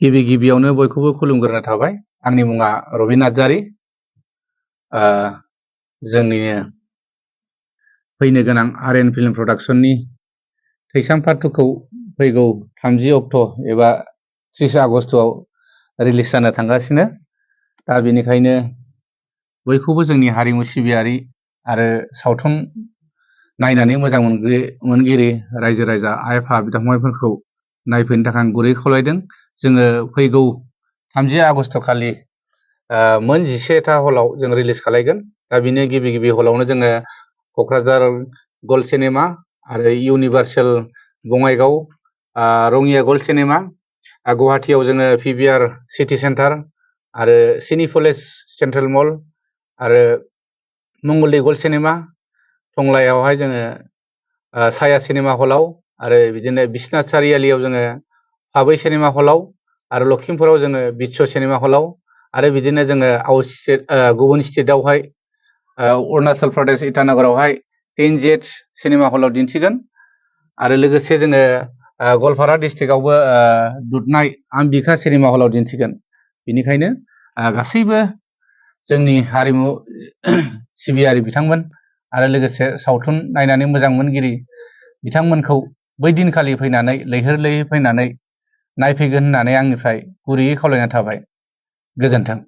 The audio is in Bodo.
गिबि गिबियावनो बयखौबो खुलुमग्रोना थाबाय। आंनि मुङा रबिन नार्जारी। जोंनिनो फैनो गोनां आर्यन फिल्म प्रडाक्शननि थैसाम पार्ट 2 खौ फैगौ 30 अक्ट' एबा 30 आगस्तआव रिलिज जानो थांगासिनो। दा बेनिखायनो बयखौबो जोंनि हारिमु सिबियारि आरो सावथुन नायनानै मोजां मोनगिरि रायजो राजा आइ आफा बिदा फंबायफोरखौ नायफैनो थाखाय आं गुरै खावलायदों। जोङो फैगौ 30 आगस्त खालि मोन 11टा हलाव जों रिलिज खालायगोन। दा बिनि गिबि हलावनो जोङो क'क्राझार गल्ड सिनेमा आरो universal Bongaigaon Rangia gold cinema, गुवाहाटियाव जोङो PVR सिटि सेन्टार आरो सिनिपलेक्स सेन्ट्रेल मल आरो मंगलदै गल्ड सिनेमा, टंलायावहाय जोङो साया सिनेमा हलाव आरो बिदिनो बिश्वनाथ सारियालियाव जोङो पाबै सिनेमा हलाव आरो लखिमपुराव जोङो बिस्व सिनेमा हलाव आरो बिदिनो जोङो गुबुन स्टेटआवहाय अरुणाचल प्रदेश इटानगरावहाय 10Z सिनेमा हलाव दिन्थिगोन आरो लोगोसे जोङो गवालपारा डिस्ट्रिक्टआवबो दुधनाय आम्बिका सिनेमा हलाव दिन्थिगोन। बेनिखायनो गासैबो जोंनि हारिमु सिबियारि बिथांमोन आरो लोगोसे सावथुन नायनानै मोजां मोनगिरि बिथांमोनखौ बै दिनखालि फैनानै लैहोर फैनानै नायफैगोन होननानै आंनिफ्राय गुरैयै खावलायनाय थाबाय। गोजोन्थों।